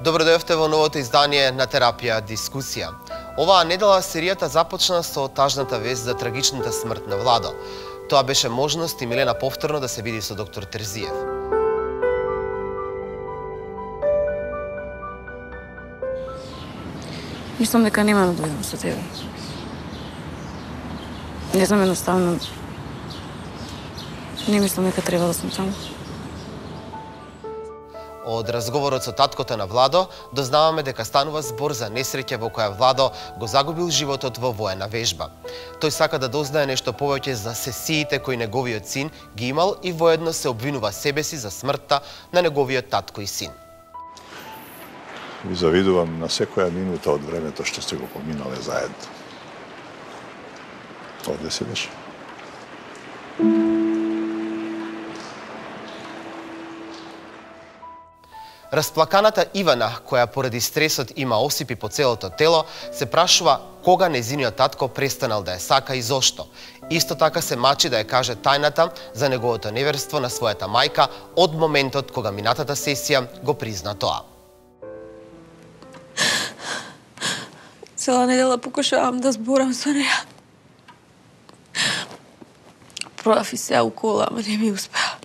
Добро дојдовте во новото издание на Терапија Дискусија. Оваа недела серијата започна со тажната вест за трагичната смрт на Владо. Тоа беше можност и Милена повторно да се види со доктор Терзиев. Мислам дека нема да дојдам со тебе. Не знам, едноставно не мислам дека треба да сум таму. Од разговорот со таткото на Владо дознаваме дека станува збор за несреќа во која Владо го загубил животот во воена вежба. Тој сака да дознае нешто повеќе за сесиите кои неговиот син ги имал и воедно се обвинува себе си за смртта на неговиот татко и син. Ви завидувам на секоја минута од времето што сте го поминале заедно. Овде седеш. Расплаканата Ивана, која поради стресот има осипи по целото тело, се прашува кога незиниот татко престанал да ја сака и зошто. Исто така се мачи да ја каже тајната за неговото неверство на својата мајка од моментот кога минатата сесија го призна тоа. Цела недела покушавам да зборам со неја. Пробав и се у кола, ама не ми успеа.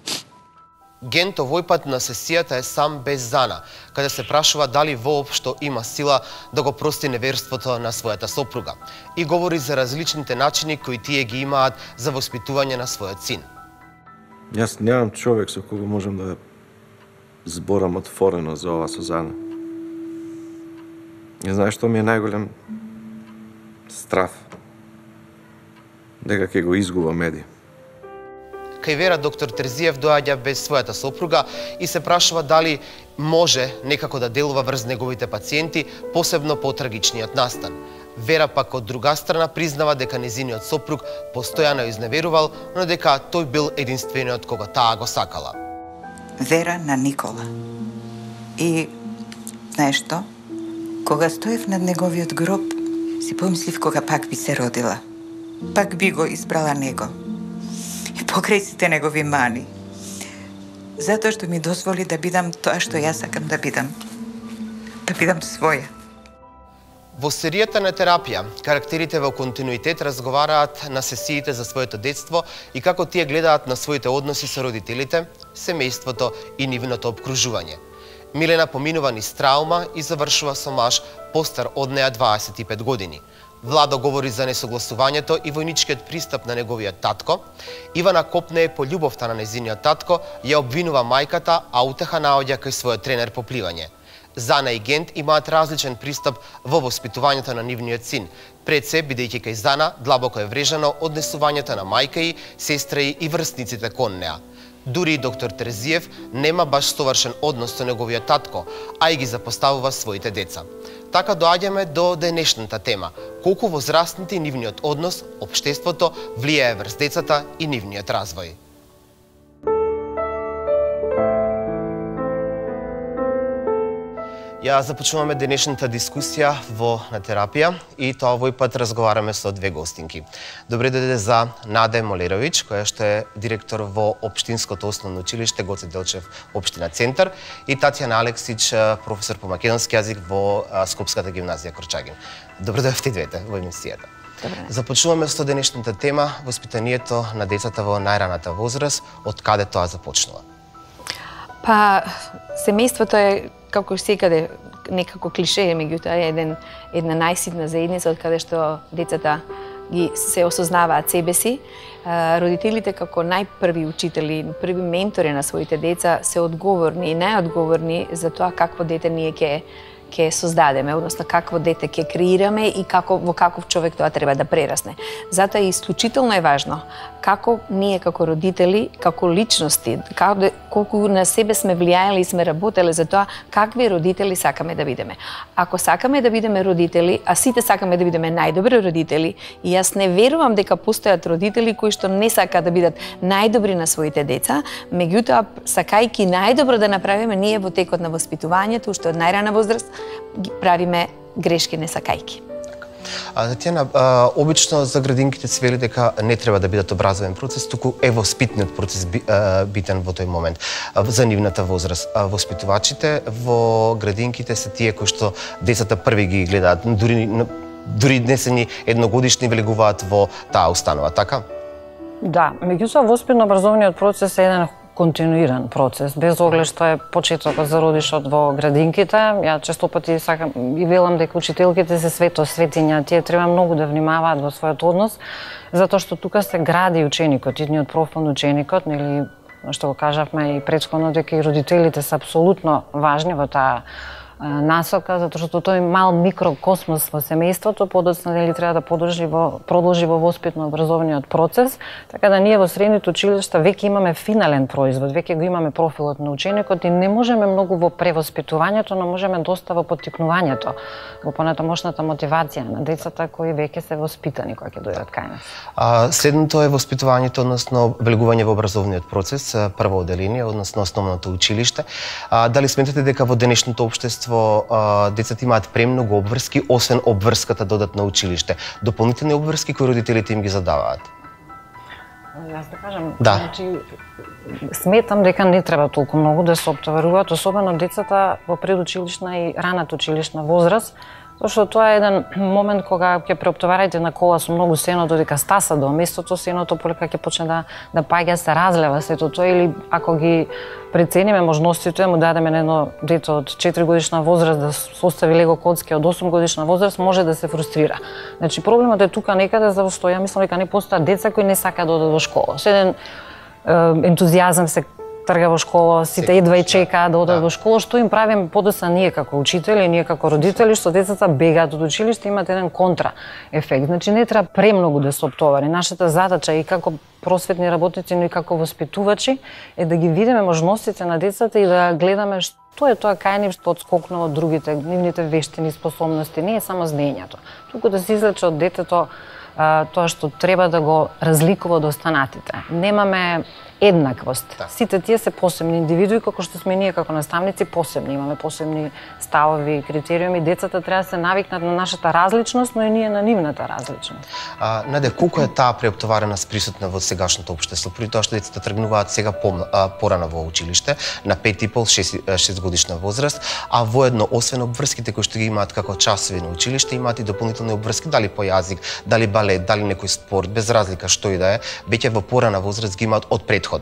Гент овој пат на сесијата е сам без Зана, каде се прашува дали воопшто има сила да го прости неверството на својата сопруга и говори за различните начини кои тие ги имаат за воспитување на својот син. Јас немам човек со кого можам да зборам отворено за ова со Зана. Не знаеш што ми е најголем страв? Дека ќе го изгубам Еди. Кај Вера доктор Терзиев доаѓа без својата сопруга и се прашува дали може некако да делува врз неговите пациенти, посебно по трагичниот настан. Вера пак од друга страна признава дека незиниот сопруг постојано изневерувал, но дека тој бил единствениот кого таа го сакала. Вера на Никола. И знаеш што? Кога стоев над неговиот гроб, си помислив кога пак би се родила. Пак би го избрала него. И покрај сите негови мани. Затоа што ми дозволи да бидам тоа што јас сакам да бидам. Да бидам своја. Во серијата на Терапија, карактерите во континуитет разговараат на сесиите за своето детство и како тие гледаат на своите односи со родителите, семејството и нивното обкружување. Милена поминува низ траума и завршува со маж постар од неа 25 години. Владо говори за несогласувањето и војничкиот пристап на неговиот татко. Ивана копнее по љубовта на незиниот татко, ја обвинува мајката, а утеха наоѓа кај својот тренер по пливање. Зана и Гент имаат различен пристап во воспитувањето на нивниот син. Пред се, бидејќи кај Зана, длабоко е врежано однесувањето на мајка и, сестра и врсниците кон неа. Дури и доктор Терзиев нема баш совршен однос со неговиот татко, а и ги запоставува своите деца. Така доаѓаме до денешната тема. Колку возрастните и нивниот однос, општеството, влијае врз децата и нивниот развој. Ја започнуваме денешната дискусија на Терапија и тоа овој пат разговараме со две гостинки. Добре дојде за Наде Молеровиќ, која што е директор во Општинското основно училиште Гоце Делчев, општина Центар, и Татјана Алексиќ, професор по македонски јазик во Скопската гимназија Крчагин. Добре дојдовте двете во емисијата. Започнуваме со денешната тема воспитанието на децата во најраната возраст. Од каде тоа започнува? Па, семејството е како секаде некако клише, меѓутоа е една најситна заедница од каде што децата ги се осознаваат себе си. Родителите како најпрви учители, први ментори на своите деца се одговорни и најодговорни за тоа какво дете ние ќе создадеме, односно какво дете ќе креираме и во каков човек тоа треба да прерасне. Затоа е исклучително важно како ние како родители, како личности, колку на себе сме влијаели и сме работеле за тоа какви родители сакаме да бидеме. Ако сакаме да бидеме родители, а сите сакаме да бидеме најдобри родители, и јас не верувам дека постојат родители кои што не сакаат да бидат најдобри на своите деца, меѓутоа сакајќи најдобро да направиме ние во текот на воспитувањето, уште од најрана возраст, правиме грешки не сакајќи. Татјана, обично за градинките се вели дека не треба да бидат образовен процес, туку е воспитниот процес битен во тој момент за нивната возраст. Воспитувачите во градинките се тие кои што децата први ги гледаат, дури не се ни едногодишни влегуваат во таа установа, така? Да, меѓутоа воспитно-образовниот процес е еден континуиран процес, без оглед што е почетокот за родишот во градинките. Ја често пати сакам и велам дека учителките се светиња, тие треба многу да внимаваат во својот однос, затоа што тука се гради ученикот, идниот профил на ученикот, нели, што го кажавме и претходно, дека и родителите се апсолутно важни во таа насока, затоа што тој мал микрокосмос во семејството подоцна дали треба да продолжи во воспитно-образовниот процес, така да ние во средните училишта веќе имаме финален производ, веќе го имаме профилот на ученикот и не можеме многу во превоспитувањето, но можеме доста во поттикнувањето, во понатамошната мотивација на децата кои веќе се воспитани кога ќе дојдат кај нас. Следното е воспитувањето, односно влегување во образовниот процес, прво оделение, односно основното училиште. Дали сметате дека во денешното општество децата имаат премногу обврски, освен обврската додатна училиште, дополнителни обврски кои родителите им ги задаваат? Јас да кажам, да. Значи, сметам дека не треба толку многу да се оптоваруваат, особено децата во предучилишна и раната училишна возраст, зашто тоа е еден момент кога ќе преоптоварите на кола со многу сено додека стаса до местото, сеното полека ќе почне да паѓа, се разлева сето тоа, или ако ги прецениме можностите, му дадеме на едно дете од 4 годишна возраст да состави лего коцки од 8 годишна возраст, може да се фрустрира. Значи проблемот е тука некаде, зашто ја мислам дека не постојат деца кои не сакаат да одат во школа. Со еден ентузијазам се трга во школа, сите едва и чекаат да одат во школа, што им правиме подоцна ние како учители, ние како родители, што децата бегаат од училиште, имат еден контра ефект. Значи не треба премногу да се оптовари. Нашата задача и како просветни работници, но и како воспитувачи е да ги видиме можностите на децата и да гледаме што е тоа кај нив што отскокнува од другите, нивните вештини, способности, не е само знаењето. Туку да се извлече од детето тоа што треба да го разликува од останатите. Немаме еднаквост. Да. Сите тие се посебни индивидуи, како што сме ние како наставници посебни. Имаме посебни ставови, критериуми. Децата треба да се навикнат на нашата различност, но и ние на нивната различност. Наде, колку е таа преоптовареност присутна во сегашното општество? При тоа што децата тргнуваат сега порано во училиште, на 5,5-6 годишна возраст, а воедно, освен обврските кои што ги имаат како часови на училиште, имаат и дополнителни обврски, дали по јазик, дали балет, дали некој спорт, без разлика што и да е, веќе во порана возраст ги имаат од претходно.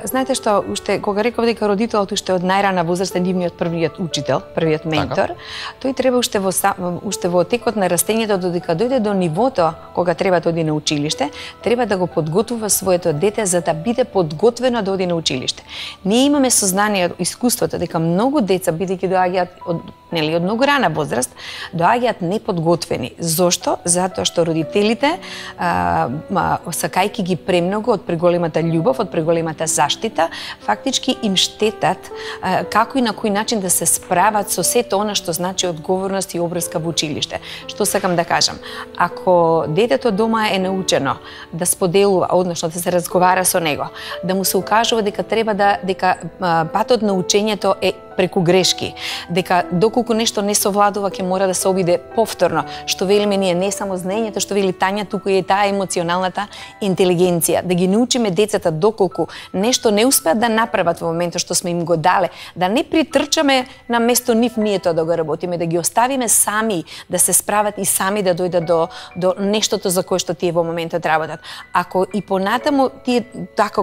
Знаете што, уште кога реков дека родителот уште од најрана возраст е нивниот првиот учител, првиот ментор, тој треба уште во текот на растењето додека дојде до нивото кога треба да оди на училиште, треба да го подготвува своето дете за да биде подготвено да оди на училиште. Ние имаме сознание од искуството дека многу деца бидејќи доаѓаат од многу рана возраст, доаѓаат неподготвени. Зошто? Затоа што родителите сакајќи ги премногу од преголемата љубов, од преголемата заштита, фактички им штетат како и на кој начин да се справат со сето она што значи одговорност и обврска во училиште. Што сакам да кажам? Ако детето дома е научено да споделува, односно да се разговара со него, да му се укажува дека дека патот на учењето е преку грешки, дека доколку нешто не совладува ќе мора да се обиде повторно, што велиме ние не само знаењето, што вели Тања, туку и таа емоционалната интелигенција, да ги научиме децата доколку нешто не успеат да направат во моментот што сме им го дале, да не притрчаме на место нив ние тоа да го работиме, да ги оставиме сами да се справат и сами да дојдат до нештото за кое што тие во моментот работат. Ако и понатаму тие така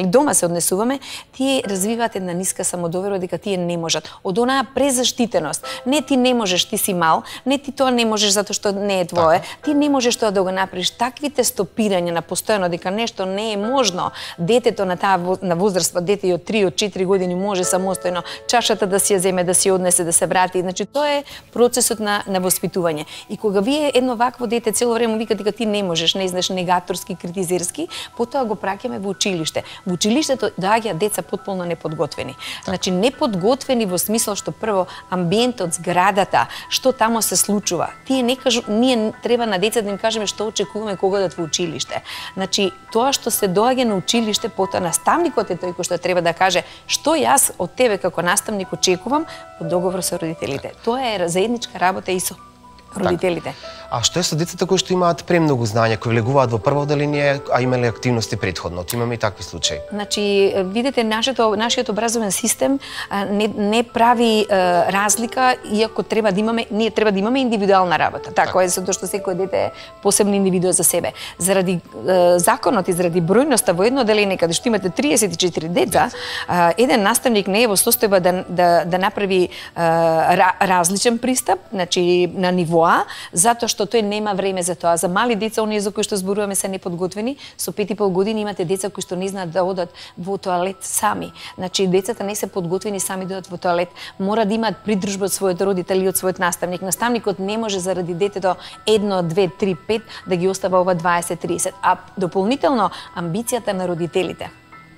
дома се однесуваме, тие развиваат една ниска самодоверба дека тие не можат. Од онаа презаштитеност. Не ти не можеш, ти си мал, не ти тоа не можеш затоа што не е твое. Ти не можеш тоа да го направиш. Таквите стопирања на постојано дека нешто не е можно, детето на таа на возраст, дете и од 3 од 4 години може самостојно чашата да си ја земе, да си однесе, да се врати. Значи тоа е процесот на воспитување. И кога вие едно вакво дете цело време вика дека ти не можеш, не знаеш, негаторски, критизерски, потоа го праќаме во училиште. Во училиштето доаѓаат деца потполно неподготвени. Значи неподготвени во смисол што прво амбиентот, зградата, што тамо се случува. Ние треба на децата да им кажеме што очекуваме кога одат во училиште. Значи тоа што се доаѓа на училиште, потоа наставникот е тој кој што треба да каже што јас од тебе како наставник очекувам по договор со родителите. Тоа е заедничка работа и со родителите. А што е со децата кои што имаат премногу знаење, кои влегуваат во прво одделение, а имале активности претходно? Имаме и такви случаи. Значи, видите, нашиот образовен систем не прави разлика, иако треба да имаме, ние треба да имаме индивидуална работа. Така е, затоа што секој дете е посебна индивидуа за себе. Заради законот и заради бројноста во едно одделение каде што имате 34 деца, еден наставник не е во состојба да направи различен пристап, значи на нивоа, затоа што тој нема време за тоа. За мали деца, оние за кои што зборуваме се неподготвени, со 5,5 години имате деца кои што не знаат да одат во тоалет сами. Значи децата не се подготвени сами да одат во тоалет. Мора да имаат придружба од својот родител и од својот наставник. Наставникот не може заради детето 1, 2, 3, 5 да ги остава ова 20-30. А дополнително амбицијата на родителите.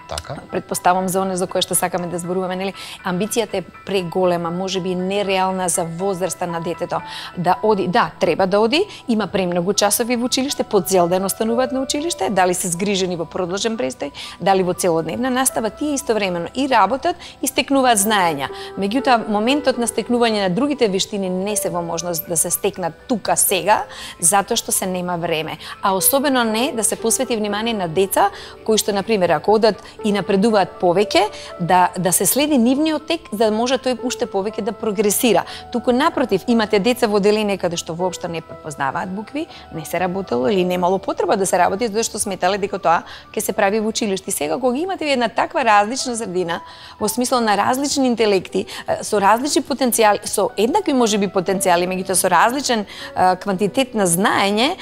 Така. Предпоставам за оне за кое што сакаме да зборуваме, нели? Амбицијата е преголема, можеби нереална за возраста на детето. Да оди, да, треба да оди, има премногу часови во училиште, по цел ден остануваат на училиште, дали се згрижени во продолжен престој, дали во целодневна настава, тие истовремено и работат и стекнуваат знаења. Меѓутоа, моментот на стекнување на другите вештини не се во можност да се стекнат тука сега, затоа што се нема време. А особено не да се посвети внимание на деца кои што, например, ако одат и напредуваат повеќе, да се следи нивниот тек, за да може тој уште повеќе да прогресира. Туку напротив, имате деца во одделение каде што воопшто не препознаваат букви, не се работело или немало потреба да се работи, затоа што сметале дека тоа ќе се прави во училиште. Сега кога имате една таква различна средина, во смисло на различни интелекти, со различни потенцијали, со еднакви можеби потенцијали, меѓутоа со различен квантитет на знаење,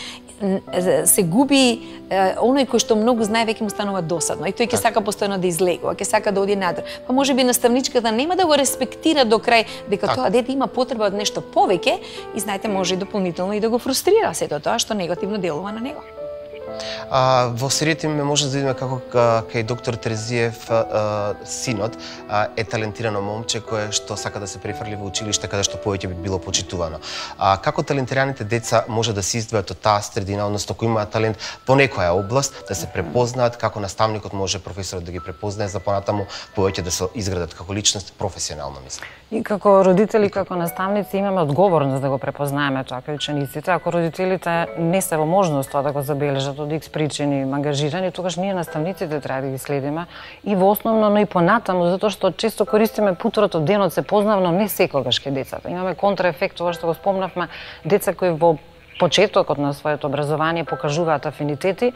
се губи оној кој што многу знае, веќе му станува досадно и тој ќе сака постојано да излегува, ќе сака да оди надвор. Па можеби наставничката нема да го респектира до крај дека тоа дете има потреба од нешто повеќе и знаете може и дополнително и да го фрустрира сето тоа што негативно делува на него. Во серијата имаме може да видиме како кај доктор Терезиев синот е талентирано момче кое што сака да се префрли во училиште каде што повеќе би било почитувано. Како талентираните деца може да се издвојат од таа средина, односно кои имаат талент по некоја област, да се препознаат, како наставникот може професорот да ги препознае за понатаму повеќе да се изградат како личност професионално, мислам. И како родители, како наставници имаме одговорност да го препознаеме тоа кај учениците. Ако родителите не се во можност тоа да го забележат од X причини ангажирани, тогаш ние наставниците треба да ги следиме и во основно, но и понатаму, затоа што често користиме путорот од денот се познавно, не секогаш ке децата. Имаме контраефект, ова што го спомнавме, деца кои во почетокот на своето образование покажуваат афинитети,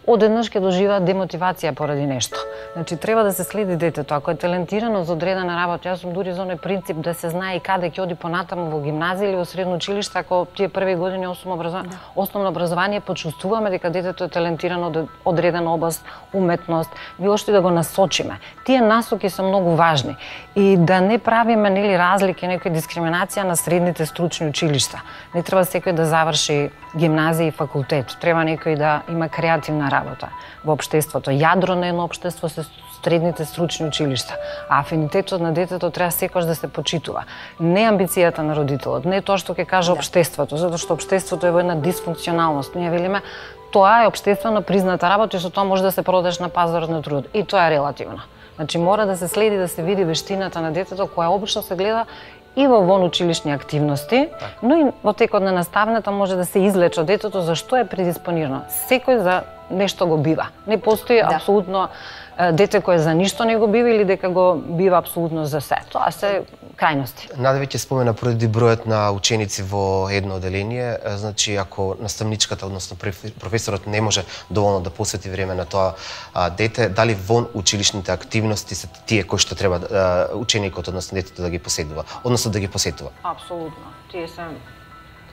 одеднаш ќе доживеат демотивација поради нешто. Значи треба да се следи детето, ако е талентирано за одредена работа, јас сум дури за оној принцип да се знае и каде ќе оди понатаму во гимназија или во средно училиште, ако тие први години основно образование почувствуваме дека детето е талентирано од одредена област, уметност, ние уште да го насочиме. Тие насоки се многу важни и да не правиме нели разлики, некоја дискриминација на средните стручни училишта. Не треба секој да заврши гимназија и факултет, треба некој да има креативна работа во општеството. Јадро на едно општество се средните стручни училишта, а афинитетот на детето треба секогаш да се почитува. Не амбицијата на родителот, не тоа што ќе каже општеството, затоа што општеството е во една дисфункционалност. Ние велиме тоа е општествено призната работа и со тоа може да се продадеш на пазарот на трудот. И тоа е релативно. Значи мора да се следи, да се види вештината на детето, која обично се гледа и во вонучилишни активности, но и во текот на наставната може да се излече детето за што е предиспонирано. Секој за нешто го бива. Не постои апсолутно дете кое за ништо не го бива или дека го бива апсолутно за се. Тоа се крајности. Наде веќе спомена поради бројот на ученици во едно одделение, значи ако наставничката, односно професорот не може доволно да посвети време на тоа дете, дали вон училишните активности се тие кои што треба ученикот, односно детето да ги поседува, односно да ги посетува? Апсолутно. Тие се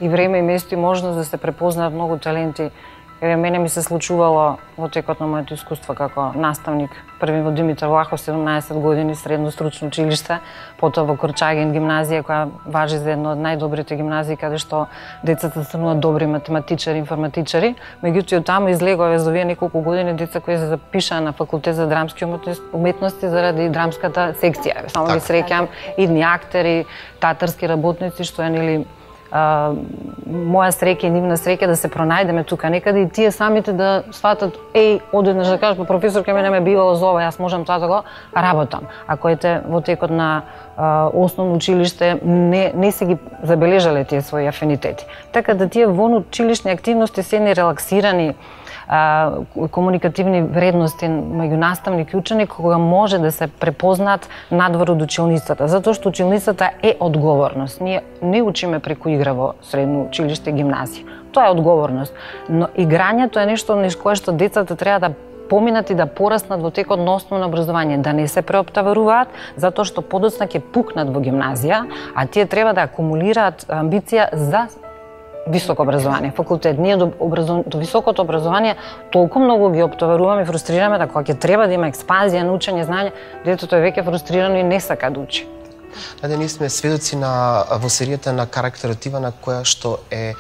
и време и место и можност да се препознаат многу таленти. Еве мене ми се случувало во текот на моето искуство како наставник, први во Димитар Влахов, 17 години, средно стручно училиште, потоа во Корчаген гимназија, која важи за едно од најдобрите гимназии, каде што децата стануваат добри математичари, информатичари. Меѓутоа таму излегува за овие неколку години деца кои се запишаа на факултет за драмски уметности заради драмската секција. Само ги среќам идни актери, театарски работници што е нели моја среќа и нивна среќа да се пронајдеме тука некаде и тие самите да сватат одеднаш да кажат, професорка мене ме била за ова, јас можам тоа да го работам. Ако ете во текот на основно училиште не се ги забележале тие своји афинитети. Така да тие вонучилишни активности се не релаксирани комуникативни вредности меѓу наставник и ученик кога може да се препознаат надвор од училницата, затоа што училницата е одговорност. Ние не учиме преку игра во средно училиште и гимназија. Тоа е одговорност, но играњето е нешто низ кое што децата треба да поминат и да пораснат во текот на основно образование, да не се преоптоваруваат, затоа што подоцна ќе пукнат во гимназија, а тие треба да акумулираат амбиција за високо образование, факултет. Ние до високото образование толку многу ги оптоваруваме и фрустрираме да кога ќе треба да има експанзија на учење знаење, детето е веќе фрустрирано и не сака да учи. Ние сме сведоци во серијата на карактерот Ивана, која што е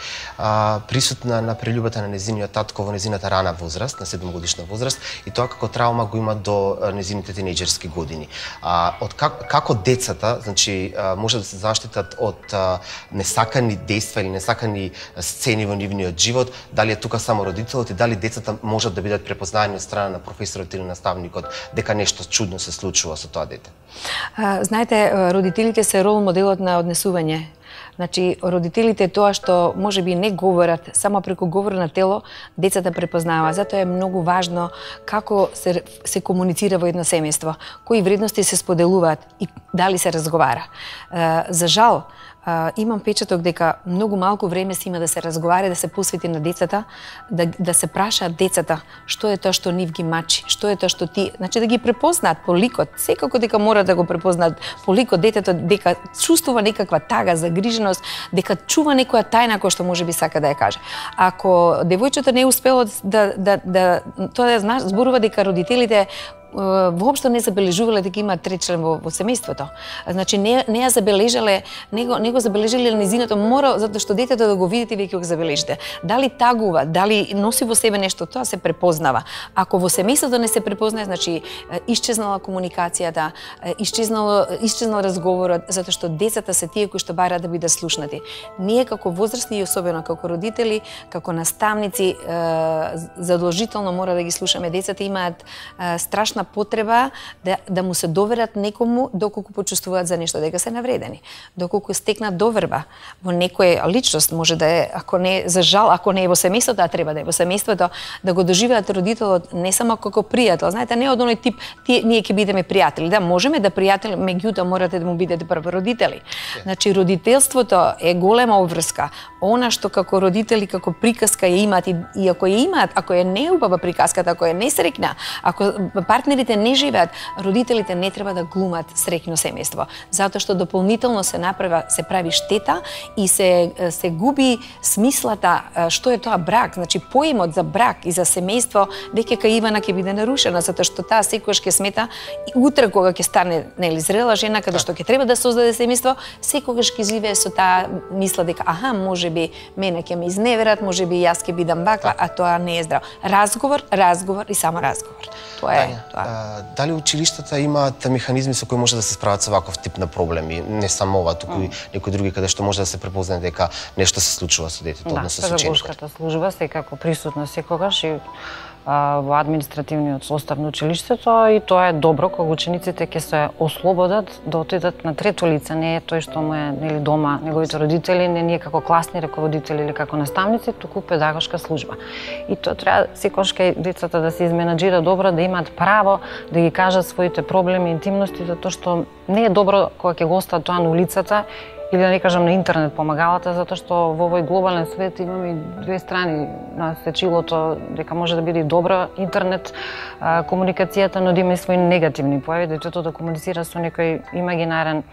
присутна на прелюбата на незиниот татко во незината рана возраст, на 7-годишна возраст, и тоа како травма го има до незините тинејџерски години. Како децата, значи, може да се заштитат од несакани дејства или несакани сцени во нивниот живот, дали е тука само родителот и дали децата можат да бидат препознаени од страна на професорот или наставникот дека нешто чудно се случува со тоа дете? Знаете, родителите се рол моделот на однесување. Значи, родителите тоа што може би не говорат, само преку говор на тело, децата препознава. Затоа е многу важно како се комуницира во едно семејство, кои вредности се споделуваат и дали се разговара. За жал, имам печаток дека многу малку време се има да се разговара, да се посвети на децата, да се прашаат децата што е тоа што нив ги мачи, што е тоа што ти, значи да ги препознаат по ликот, секако дека мора да го препознаат по ликот детето, дека чувствува некаква тага, загриженост, дека чува некоја тајна која што можеби сака да ја каже. Ако девојчето не успело тоа да зборува дека родителите воопшто не забележувале дека има трет член во семејството. Значи не ја забележале, не го забележале незиното, мора затоа што детето да го видите веќе го забележите. Дали тагува, дали носи во себе нешто, тоа се препознава. Ако во семејството не се препознае, значи исчезнала комуникацијата, исчезнал разговорот, затоа што децата се тие кои што бараат да бидат слушнати. Ние како возрастни и особено како родители, како наставници, задолжително мора да ги слушаме. Децата имаат страшна потреба да му се доверат некому доколку почувствуваат за нешто дека се навредени. Доколку стекнат доверба во некоја личност, може да е, ако не за жал, ако не е во семејството, а треба да е во семејството, да го доживеат родителот не само како пријател. Знаете, не од оној тип ние ќе бидеме пријатели. Да, можеме да пријатели, меѓутоа морате да му бидете прво родители. Значи родителството е голема обврска. Она што како родители, како приказка ја имаат и ако ја имаат, ако е неубава приказката, ако е несреќна, ако партнерите не живеат, родителите не треба да глумат среќно семејство, затоа што дополнително се прави штета и се губи смислата што е тоа брак, значи поимот за брак и за семејство веќе кај Ивана ќе биде нарушена, затоа што таа секогаш ќе смета утре кога ќе стане нели зрела жена каде што ќе треба да создаде семејство, секогаш ќе живее со таа мисла дека можеби мене ќе ме изневерат, можеби јас ќе бидам ваква, а тоа не е здраво. Разговор и само разговор. Тоа е. Дали училиштата имаат механизми со кои може да се справат со ваков тип на проблеми, не само ова, туку и некои други каде што може да се препознае дека нешто се случува со детето, односно со ученикот? Педагошката служба секако присутна секогаш и во административниот состав на училиштето и тоа е добро кога учениците ќе се ослободат да отидат на трето лице, не е тој што му е нели дома, неговите родители, не ние како класни раководители или како наставници, туку педагошка служба. И тоа треба секогаш кај децата да се изменаџира добро, да имаат право да ги кажат своите проблеми, интимности, затоа што не е добро кога ќе го остават тоа на улицата или да не кажам на интернет помагалата, затоа што во овој глобален свет имаме две страни на сечилото, дека може да биде и добра интернет комуникацијата, но да има и своји негативни појави, детето да комуницира со некој имагинарен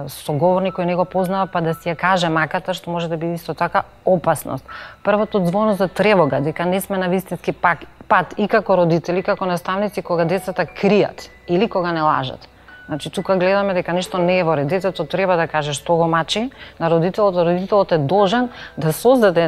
соговорник кој не го познава, па да си ја каже маката, што може да биде исто така опасност. Првото звоно за тревога, дека не сме на вистински пат и како родители, како наставници, кога децата кријат или кога не лажат. Значи, тука гледаме дека нешто не е во ред. Детето треба да каже што го мачи на родителот. Родителот е должен да создаде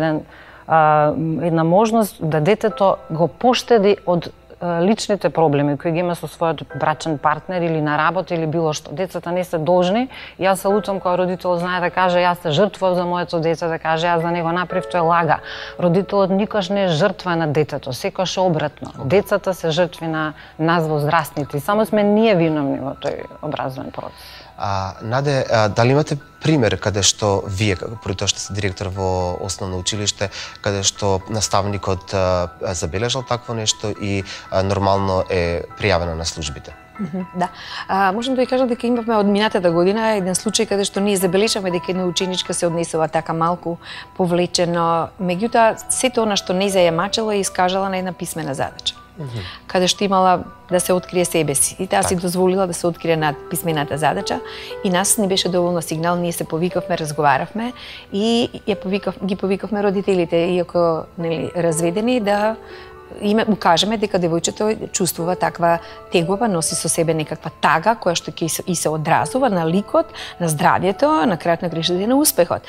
една можност да детето го поштеди од личните проблеми кои ги има со својот брачен партнер или на работа или било што. Децата не се должни. Јас се лутам кога родител знае да каже јас се жртвував за моето дете, да каже јас за него направив, тој лага. Родителот никош не е жртва на детето, секогаш е обратно. Децата се жртви на нас возрастните, само сме ние виновни во тој образовен процес. Наде, дали имате пример каде што вие, при тоа што сте директор во основно училиште, каде што наставникот забележал такво нешто и нормално е пријавено на службите? Да. Можам да ви кажам дека имавме од минатата година еден случај каде што ние забележавме дека една ученичка се однесува така малку повлечено, меѓутоа сето она што не зајамачила и искажала на една писмена задача. Каде што имала да се открие себе си. И таа си дозволила да се открие над писмената задача и нас не беше доволно сигнал, ние се повикавме, разговаравме и ги повикавме родителите, иако нели разведени, да му кажеме дека девојчето чувствува таква тегоба, носи со себе некаква тага која што ќе и се одразува на ликот, на здравјето, на крајот на краиштата на успехот.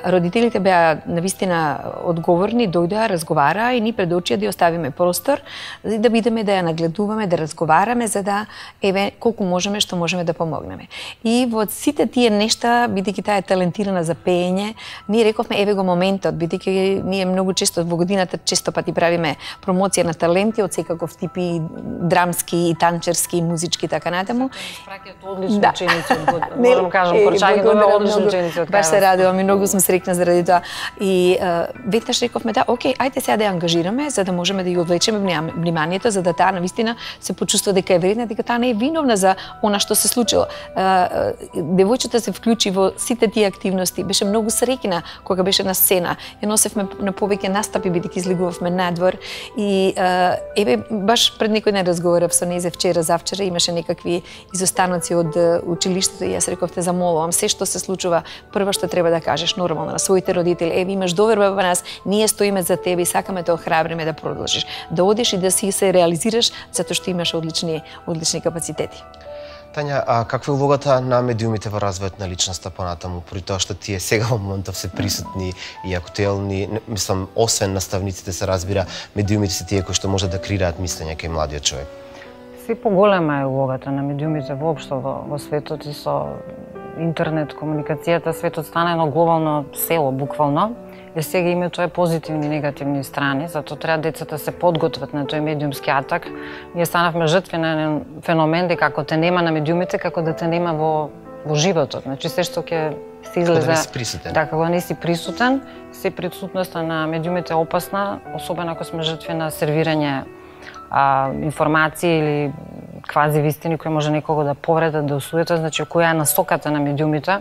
Родителите беа навистина одговорни, дојдоа, разговараа и ни пред очи да ја оставиме простор да бидеме да ја нагледуваме, да разговараме за да еве колку можеме што можеме да помогнеме. И во сите тие нешта, бидејќи таа е талентирана за пеење, ние рековме еве го моментот, бидејќи ние многу често во годината често пати правиме промоција на таленти од секаков тип и драмски, и танчерски, и музички така натаму. Спраќаат одлични ученици од година. Морам кажам, Корчаги има одлични ученици од Баш се радувам и многу сум среќна заради тоа. И веднаш рековме да, окей, ајде сега да ја ангажираме за да можеме да ја одвлечеме вниманието, за да таа навистина се почувствува дека е вредна, дека таа не е виновна за она што се случило. Девојчето се вклучи во сите тие активности, беше многу среќна кога беше на сцена. Ја носевме на повеќе настапи бидејќи излегувавме надвор. И еве баш пред некој ден разговарав со незе вчера, завчера имаше некакви изостаноци од училиштето и јас реков те замолувам се што се случува прво што треба да кажеш нормално на своите родители, еве имаш доверба во нас, ние стоиме за тебе и сакаме те охрабриме да продолжиш, да одиш и да си се реализираш затоа што имаш одлични капацитети. Тања, каква е улогата на медиумите во развојот на личноста понатаму, при тоа што тие сега во моментов се присутни и актуелни, мислам, освен наставниците се разбира, медиумите се тие кои што може да креираат мислење кај младиот човек? Се поголема е улогата на медиумите воопшто во светот и со интернет комуникацијата, светот стана едно глобално село буквално. И сега има тоа позитивни и негативни страни, затоа треба децата се подготват на тој медиумски атак. Ние станавме жртви на еден феномен дека ако те нема на медиумите, како да те нема во животот. Значи се што ќе се излезе така кога не си присутен, се присутноста на медиумите е опасна, особено ако сме жртви на сервирање информации или квази вистини кои може некого да повредат, да осуетат, значи која е насоката на медиумите.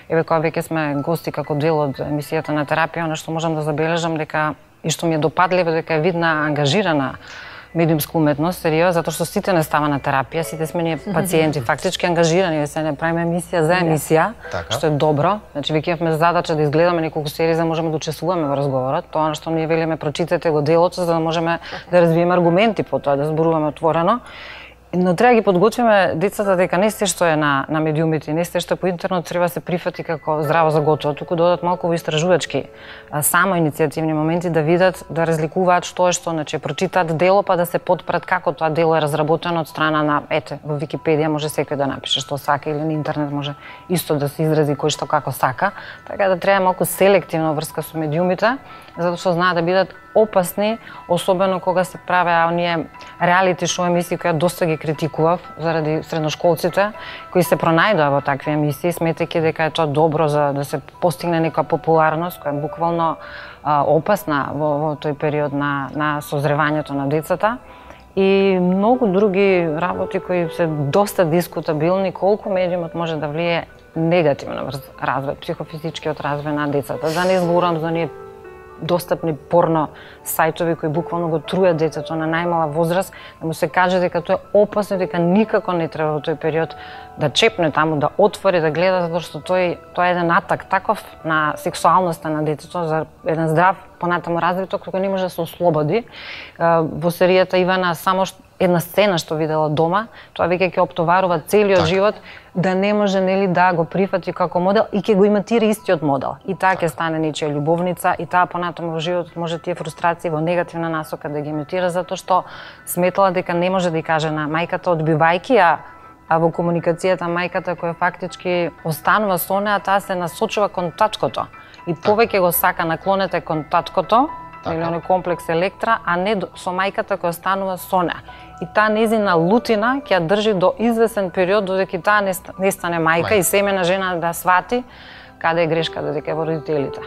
Еве кога веќе сме гости како дел од емисијата на терапија, она што можам да забележам дека и што ми е допадливо дека е видна ангажирана медиумска уметност, сериозно, затоа што сите не става на терапија, сите сме ние пациенти, фактички ангажирани, се не правиме емисија за емисија, што е добро. Значи веќе имавме задача да изгледаме неколку серии за да можеме да учествуваме во разговорот. Тоа што ние велиме прочитате го делото за да можеме да развиеме аргументи по тоа, да зборуваме отворено. Но треба ги подготвиме децата дека не се што е на медиумите, не се што по интернет треба да се прифати како здраво за готово, туку додат малку во истражувачки, само иницијативни моменти да видат, да разликуваат што е што, значи прочитаат дело па да се потпрат како тоа дело е разработено од страна на во Википедија може секој да напише што сака или на интернет може исто да се изрази кој што како сака, така да треба малку селективна врска со медиумите, затоа што знаат да бидат опасни, особено кога се правеа оние реалити шоу емисии кои доста ги критикував заради средношколците кои се пронајдоа во такви емисии, сметајќи дека е тоа добро за да се постигне нека популарност која е буквално опасна во тој период на созревањето на децата. И многу други работи кои се доста дискутабилни, колку медиумот може да влие негативно врз развој, психофизичкиот развој на децата. Да не зборам за оние достапни порно сајтови кои буквално го трујат детето на најмала возраст, да му се каже дека тоа е опасно, дека никако не треба во тој период да чепне таму, да отвори, да гледа, затоа што тоа е еден атак таков на сексуалноста на детето за еден здрав понатаму развито, кога не може да се ослободи. Во серијата Ивана само една сцена што видела дома, тоа веќе ќе оптоварува целиот живот, да не може нели да го прифати како модел и ќе го иматира истиот модел. И таа ќе стане нечија љубовница и таа понатаму во животот може тие фрустрации во негативна насока да ги имитира затоа што сметала дека не може да ја каже на мајката одбивајки ја, а во комуникацијата мајката која фактички останува со неа, таа се насочува кон таткото. И повеќе го сака наклонете кон таткото, или оној комплекс Електра, а не со мајката која останува со неа. И таа незина лутина ќе ја држи до извесен период додека таа не стане мајка и семена жена да свати каде е грешката, дека е во родителите.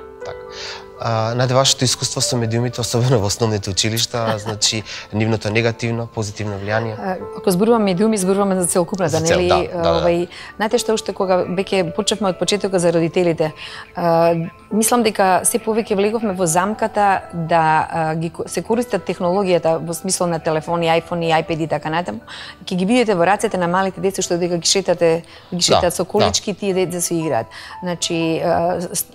Наде вашето искуство со медиумите, особено во основните училишта, значи нивното негативно, позитивно влијание? Ако зборуваме медиуми, зборуваме за целокупната, нели? Знаете што, уште кога веќе почнавме од почетокот за родителите, мислам дека се повеќе влеговме во замката да се користат технологијата во смисла на телефони, айфони, айпеди и така натаму. Ќе ги видите во рацете на малите деца што дека ги шетаат со колички, тие деца се играат. Значи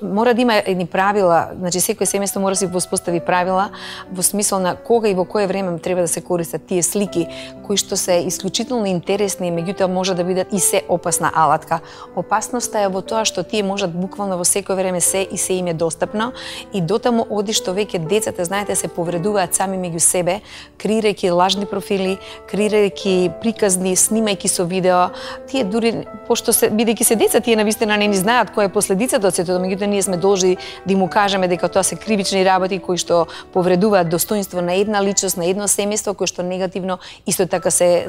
мора да има едни правила, значи секој семејство мора да си воспостави правила во смисла на кога и во кое време треба да се користат тие слики кои што се исклучително интересни, меѓутоа може да бидат и се опасна алатка. Опасноста е во тоа што тие можат буквално во секое време се и се им е достапно и дотаму оди што веќе децата, знаете, се повредуваат сами меѓу себе, креирајќи лажни профили, креирајќи приказни, снимајќи со видео. Тие дури пошто се бидејќи се деца, тие навистина не ни знаат која е последицата од сето, меѓутоа ние сме должни да им кажеме дека тоа се кривични работи кои што повредуваат достоинство на една личност, на едно семејство, кој што негативно исто така се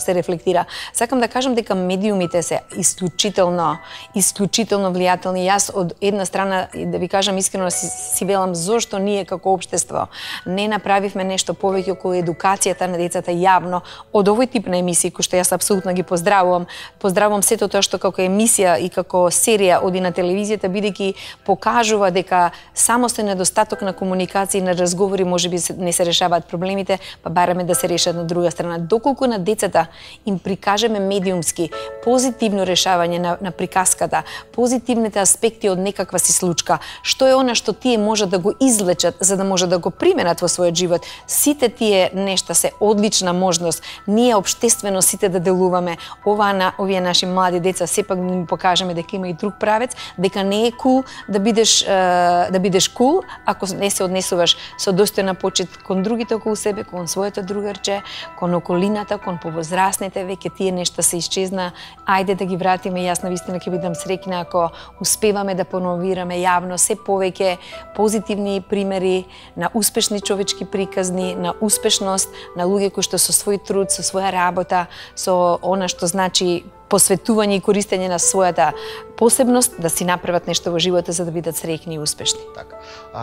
рефлектира. Сакам да кажам дека медиумите се исклучително влијателни. Јас од една страна, да ви кажам искрено, си велам зошто ние како општество не направивме нешто повеќе околу едукацијата на децата јавно од овој тип на емисии, кои што јас апсолутно ги поздравувам. Поздравувам сето тоа што како емисија и како серија оди на телевизијата, бидејќи покажува дека само со недостаток на комуникација и на разговори можеби не се решаваат проблемите, па бараме да се решат на друга страна. Доколку на децата им прикажеме медиумски позитивно решавање на приказката, позитивните аспекти од некаква си случка, што е она што тие можат да го извлечат за да може да го применат во својот живот. Сите тие нешта се одлична можност ние општествено сите да делуваме. Овие наши млади деца сепак да им покажеме дека има и друг правец, дека не е кул да бидеш кул ако не се однесуваш со достојна почит кон другите околу себе, кон своето другарче, кон околината, кон повозрасните, веќе тие нешта се исчезна. Ајде да ги вратиме. Јас навистина ќе бидам среќна ако успеваме да поновираме јавно се повеќе позитивни примери на успешни човечки приказни, на успешност на луѓе кои што со свој труд, со своја работа, со она што значи посветување и користење на својата посебност да си направат нешто во живота за да бидат среќни и успешни. Така.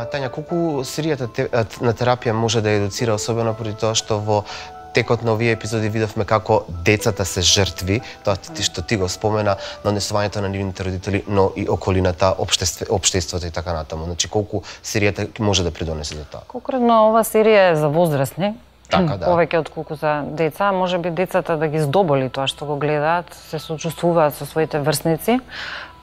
Тања, колку серијата на терапија може да едуцира, особено поради тоа што во текот на овие епизоди видовме како децата се жртви, тоа што ти го спомена, на однесувањето на нивните родители, но и околината, општеството и така натаму. Значи, колку серијата може да придонесе за тоа? Конкретно ова серија е за возрастни, така, да. Повеќе отколку за деца. Може би децата да ги здоболи тоа што го гледаат, се сочувствуваат со своите врсници.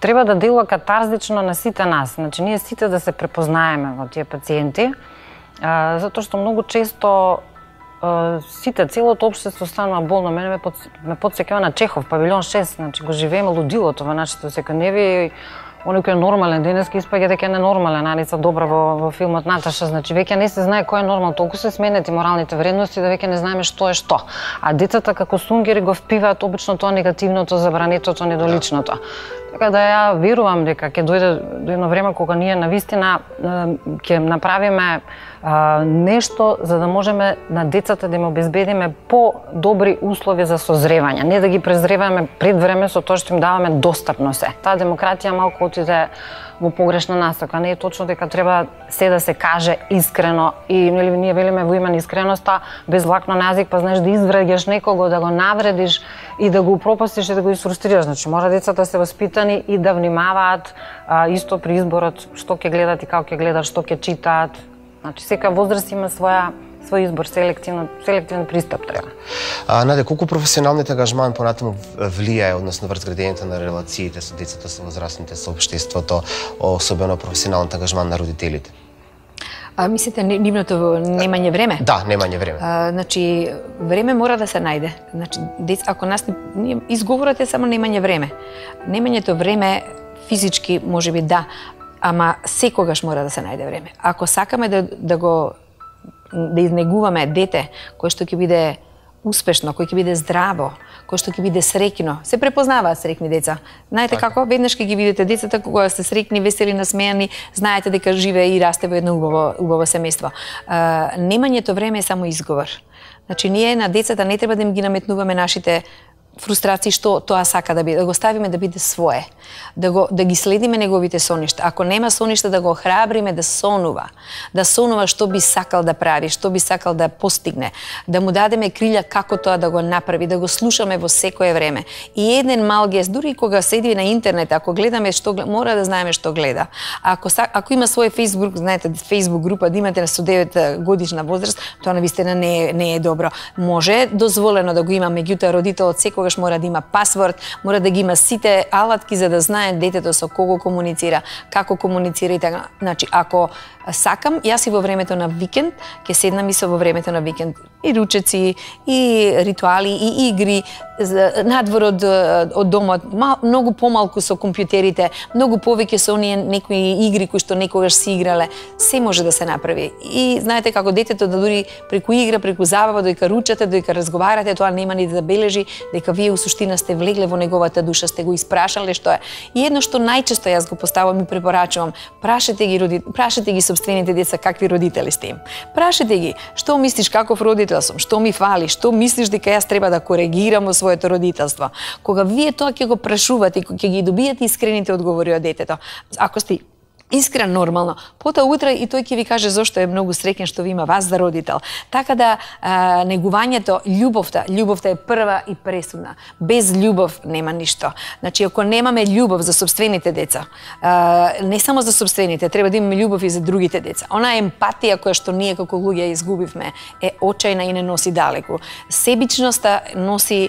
Треба да делува катарзично на сите нас. Значи, ние сите да се препознаеме во тие пациенти, затоа што многу често сите, целото општество станува болно. Мене ме потсекава на Чехов, Павилјон 6, значи го живееме лудилото во нашето секојдневие. Оној кој е нормален денес ке испаѓа дека не нормален, Алица Добра во филмот Наташа, значи веќе не се знае кој е нормал, толку се сменети моралните вредности да веќе не знаеме што е што. А децата како сунгери го впиваат обично тоа негативното, забранетото, недоличното. Така да ја верувам дека ќе дојде до едно време кога ние навистина ќе направиме нешто за да можеме на децата да им обезбедиме по-добри услови за созревање, не да ги презреваме пред време со тоа што им даваме достапно се. Таа демократија малку отиде во погрешна насока. Не е точно дека треба се да се каже искрено и нели ние велиме во име на искреноста без лак на език, па знаеш да извраѓаш некого, да го навредиш и да го упропастиш и да го изфрустрираш. Значи мора децата да се воспитани и да внимаваат исто при изборот што ќе гледат и како ќе гледат, што ќе читаат. Значи секоја возраст има свој избор, селективен пристап треба. Наде, колку професионалниот ангажман понатаму влијае, односно врз градењето на релациите со децата, со возрастните, со општеството, особено професионалниот ангажман на родителите? А мислите нивното немање време? Да, немање време. Значи, време мора да се најде. Значи, ако нас изговорот е само немање време. Немањето време физички можеби да, ама секогаш мора да се најде време. Ако сакаме да изнегуваме дете кој што ќе биде успешно, кој ќе биде здраво, кој што ќе биде среќно. Се препознаваат среќни деца. Знаете како? Веднаш ќе ги видите децата кога сте среќни, весели, насмејани, знаете дека живее и расте во едно убаво семејство. Немањето време е само изговор. Значи ние на децата не треба да им ги наметнуваме нашите фрустрации што тоа сака да биде, да го ставиме да биде свое, да ги следиме неговите соништа. Ако нема соништа, да го храбриме да сонува што би сакал да прави, што би сакал да постигне, да му дадеме крилја како тоа да го направи, да го слушаме во секое време. И еден мал гест, дури кога седи на интернет, ако гледаме што мора да знаеме што гледа. Ако има свој Facebook, знаете, Facebook група да имате на 9 годишна возраст, тоа навистина не е добро. Може дозволено да го има, меѓутоа родителот секогаш мора да има пасворд, мора да ги има сите алатки за да знае детето со кого комуницира, како комуницира и така. Значи, ако сакам, јас и во времето на викенд, ќе седнам и со во времето на викенд и ручеци, и ритуали, и игри, надвор од домот, многу помалку со компјутерите, многу повеќе со оние некои игри кои што некогаш си играле, се може да се направи. И знаете како детето да дури преку игра, преку забава, додека ручате, додека разговарате, тоа нема ни да забележи дека вие у суштина сте влегле во неговата душа, сте го испрашале што е. И едно што најчесто јас го поставам и препорачувам, прашете ги собствените деца какви родители сте им. Прашете ги, што мислиш каков родител сум, што ми фали, што мислиш дека јас треба да коригирам во своето родителство. Кога вие тоа ќе го прашувате, ќе ги добиете искрените одговори од детето. Ако сте искрен нормално, потоа утре и тој ќе ви каже зошто е многу среќен што ви има вас за родител. Така да негувањето, љубовта е прва и пресудна. Без љубов нема ништо. Значи ако немаме љубов за собствените деца, не само за собствените, треба да имаме љубов и за другите деца. Она емпатија која што ние како луѓе изгубивме е очајна и не носи далеку. Себичноста носи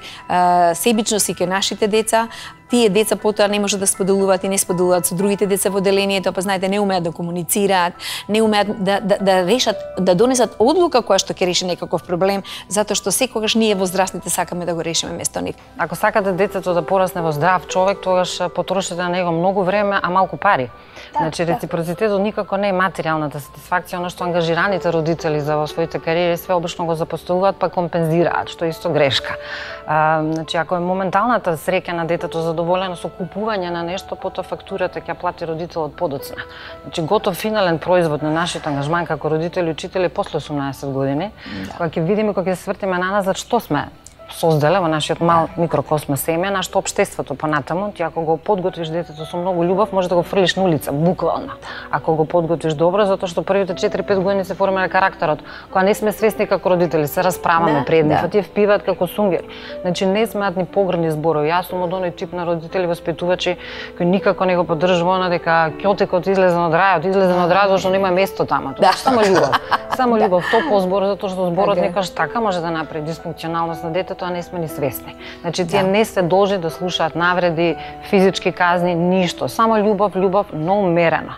себичност и ке нашите деца. Тие деца потоа не можат да споделуваат и не споделуваат со другите деца во делението, па знаете, не умеат да комуницираат, не умеат да решат, да донесат одлука која што ќе реши некаков проблем, затоа што секогаш ние возрастните сакаме да го решиме место нив. Ако сакате детето да порасне во здрав човек, тогаш потрошите на него многу време, а малку пари. Значи реципроцитетот никако не е материјалната сатисфакција, она што ангажираните родители за во своите кариери све обично го запоставуваат па компензираат, што е исто грешка. Значи ако е моменталната среќа на детето задоволено со купување на нешто, потоа фактурата ќе плати родителот подоцна. Значи готов финален производ на нашиот ангажман како родители и учители после 18 години, кога ќе видиме, кога ќе се свртиме назад што сме созделе во нашиот мал микрокосмос семе, нашето општеството понатаму, ти ако го подготвиш детето со многу љубов, може да го фрлиш на улица, буквално. Ако го подготвиш добро, затоа што првите 4-5 години се формира карактерот, кога не сме свесни како родители, се расправаме пред нив, тие впиваат како сунгери. Значи не смеат ни погрни зборови. Јас сум од оној тип на родители воспитувачи кои никако не го поддржува она дека ќотекот излезе од рајот, што нема место таму. Тоа само љубов. Само љубов, топол збор, затоа што зборот некогаш така може да направи дисфункционалност на детето, а не сме ни свесни. Значи тие не се должни да слушаат навреди, физички казни, ништо. Само љубов, но умерено.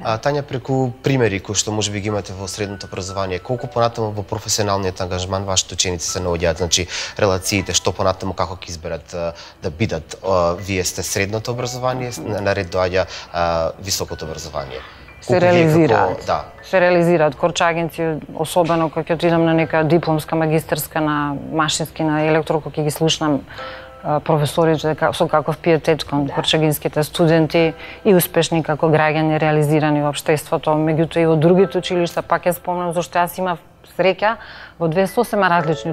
Тања, преку примери кои што можеби ги имате во средното образование, колку понатаму во професионалниот ангажман вашите ученици се наоѓаат, значи релациите, што понатаму како ќе изберат да бидат? Вие сте средното образование, наред доаѓа високото образование. Се реализираат. Се реализираат корчагенци, особено кога ќе отидам на нека дипломска, магистерска, на машински, на електро, кога ќе ги слушнам професорите со каков пиетет кон корчагинските студенти и успешни како граѓани реализирани во општеството, меѓутоа и во другите училишта, пак ја спомнам зашто јас имав среќа во две сосема различни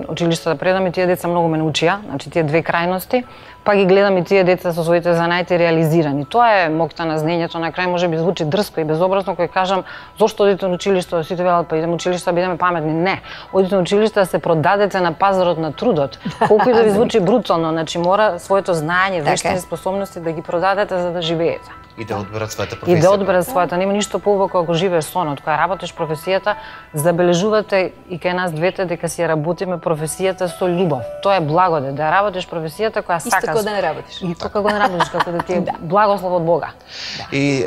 училишта да предам и тие деца многу ме научија, значи тие две крајности, па ги гледам и тие деца со своите занајти реализирани. Тоа е мокта на знаењето, на крај може би звучи дрско и безобразно кога кажам зошто одите на училиште, сите велат па идеме училиште да бидеме паметни. Не, одите на училиште да се продадете на пазарот на трудот. Колку и да ви звучи брутално, значи мора своето знаење, вештини, способности да ги продадете за да живеете. И да одберат својата професија. И да одберат својата. Нема ништо поубаво ако живееш со оно. Кога работиш професијата, забележувате и кај нас двете дека си работиме професијата со љубов. Тоа е благодет, да работиш професијата која сакаш. Исто како да не работиш. И тоа како да не работиш, како да ти е благослов од Бога. И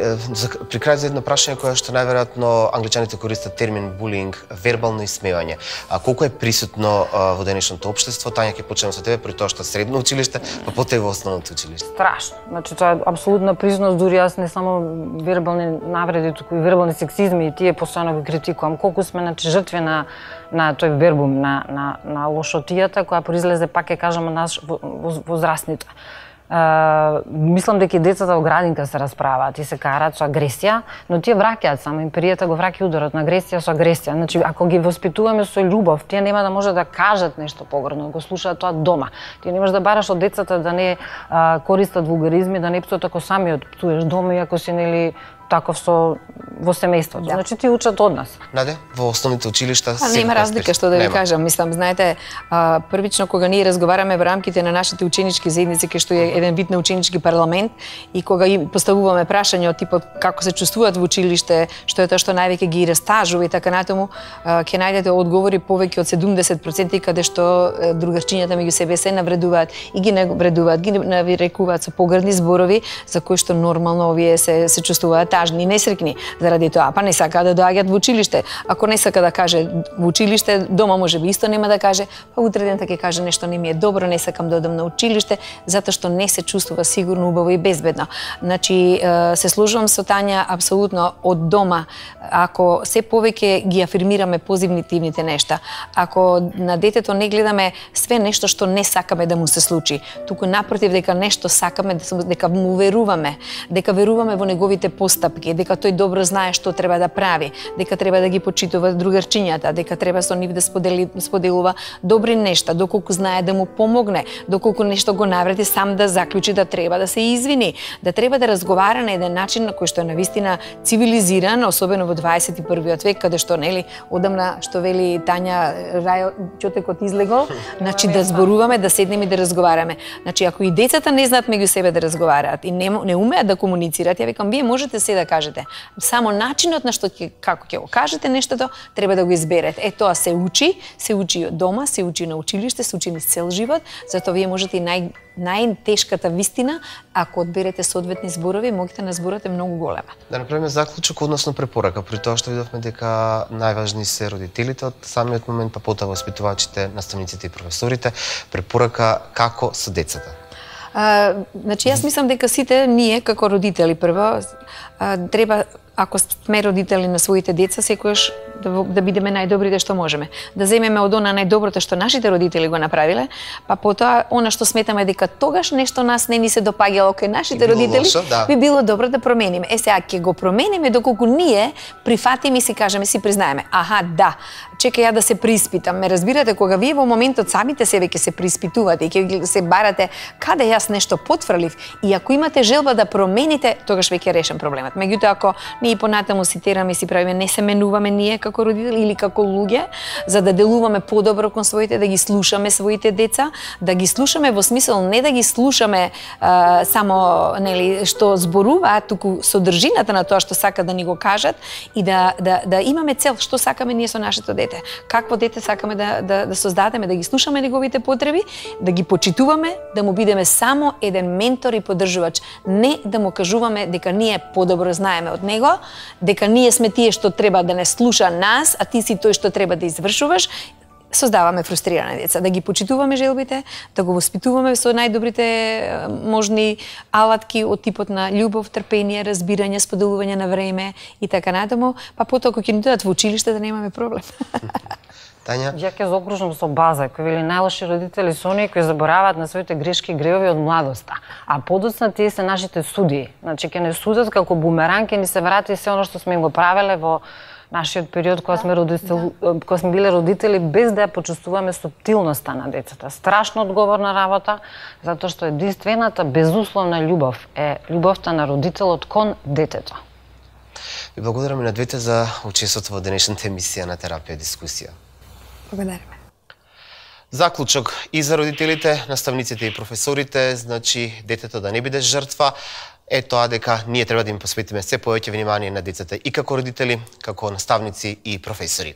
при крај за едно прашање кое што најверојатно англичаните користат термин булинг, вербално исмевање. А колку е присутно во денешното општество? Тања, ќе почнеме со тебе, при тоа што средно училиште, па потоа и во основното училиште. Страшно. Значи тоа е апсолутна присутност, дури јас не само вербални навреди, туку и вербални сексизми, и тие постојано ги критикувам. Колку сме жртви на тој вербум, на лошотијата која произлезе, пак ќе кажам, од нас возрастните. Мислам дека и децата во градинка се расправаат и се караат со агресија, но тие враќаат само империјата го враќа ударот на агресија со агресија. Значи, ако ги воспитуваме со љубов, тие нема да може да кажат нешто погрдно, го слушаат тоа дома. Ти не можеш да бараш од децата да не користат вулгаризми, да не псуат ако самиот псуеш дома, иако си нели таков во семејството. Да. Значи ти учат од нас. Наде, во основните училишта нема разлика што да ви кажам. Мислам, знаете, првично кога ние разговараме во рамките на нашите ученички заедници, кај што е еден вид на ученички парламент, и кога им поставуваме прашања од типот како се чувствуваат во училиште, што е тоа што највеќе ги растажува и така натаму, ќе најдете одговори повеќе од 70% каде што другарчињата меѓу себе се навредуваат и ги навредуваат, ги навирекуваат со погрдни зборови за кои што нормално овие се чувствуваат тажни, несреќни заради тоа, па не сака да доаѓаат во училиште. Ако не сака да каже во училиште, дома можеби исто нема да каже, па утре ден ќе каже нешто не ми е добро, не сакам да одам на училиште, затоа што не се чувствува сигурно, убаво и безбедно. Значи, се сложувам со Тања апсолутно од дома, ако се повеќе ги афирмираме позитивните нешта, ако на детето не гледаме све нешто што не сакаме да му се случи, туку напротив дека нешто сакаме, дека му веруваме, дека веруваме во неговите постапки, дека тој добро знае што треба да прави, дека треба да ги почитува другарчињата, дека треба со нив да споделува добри нешта, доколку знае да му помогне, доколку нешто го навреди, сам да заклучи да треба да се извини, да треба да разговара на еден начин на кој што е навистина цивилизиран, особено во 21 век, каде што нели одамна што вели Тања, рај чотекот излегол, значи да зборуваме, да седнеме и да разговараме. Значи ако и децата не знаат меѓу себе да разговараат и не умеат да комуницираат, ја викам, вие можете се да кажете. Само начинот на што како ќе го кажете нештото, треба да го изберете. Тоа се учи од дома, се учи на училиште, се учи низ цел живот, затоа вие можете и најтешката вистина, ако одберете соодветни зборови, моќта на зборот е многу голема. Да направиме заклучок односно препорака, при тоа што видовме дека најважни се родителите од самиот момент, па потоа воспитувачите, наставниците и професорите, препорака како со децата. Значи, јас мислам дека сите ние како родители прво треба, ако сме родители на своите деца, секогаш да бидеме најдобрите што можеме. Да земеме од она најдоброто што нашите родители го направиле, па потоа она што сметаме дека тогаш нешто нас не ни се допаѓало кај нашите родители, лошо, да. Би било добро да промениме. Сега ќе го промениме доколку ние прифатиме и си кажеме, си признаеме. Аха, да, чекај ја да се приспитам. Ме разбирате, кога вие во моментот самите себе ќе се приспитувате и ќе се барате каде јас нешто потфрлив, и ако имате желба да промените, тогаш веќе решен проблемот. Меѓутоа, ако ние понатаму си тераме и си правиме, не се менуваме ние како родители или како луѓе, за да делуваме подобро кон своите, да ги слушаме своите деца, да ги слушаме во смисол не да ги слушаме само нели што зборуваат, туку содржината на тоа што сака да ни го кажат, и да имаме цел што сакаме ние со нашето дете. Какво дете сакаме да создадеме, да ги слушаме неговите потреби, да ги почитуваме, да му бидеме само еден ментор и поддржувач, не да му кажуваме дека ние подобро знаеме од него, дека ние сме тие што треба да не слуша нас, а ти си тој што треба да извршуваш. Создаваме фрустрирани деца. Да ги почитуваме желбите, да го воспитуваме со најдобрите можни алатки од типот на љубов, трпение, разбирање, споделување на време и така натаму, па потоа кога ќе ни додат во училиште да немаме проблем. Тања? Ја ќе заокружам со база, кои вели најлоши родители се оние кои забораваат на своите грешки и гревови од младоста, а подоцна тие се нашите судии. Значи ќе не судат како бумеранг, ќе ни се врати се оно што сме им го правеле во нашиот период кога сме биле родители, без да ја почувствуваме суптилноста на децата. Страшно одговорна работа, затоа што единствената безусловна љубов е љубовта на родителот кон детето. Ви благодарам и на двете за учеството во денешната емисија на Терапија дискусија. Благодариме. Заклучок и за родителите, наставниците и професорите, значи детето да не биде жртва, е тоа дека ние треба да им посветиме се повеќе внимание на децата и како родители, како наставници и професори.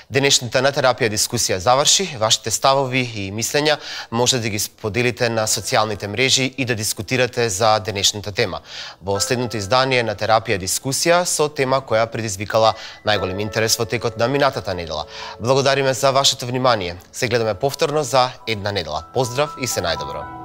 Денешната на терапија дискусија заврши. Вашите ставови и мислења може да ги споделите на социјалните мрежи и да дискутирате за денешната тема. Во следното издание на терапија дискусија со тема која предизвикала најголем интерес во текот на минатата недела. Благодариме за вашето внимание. Се гледаме повторно за една недела. Поздрав и се најдобро.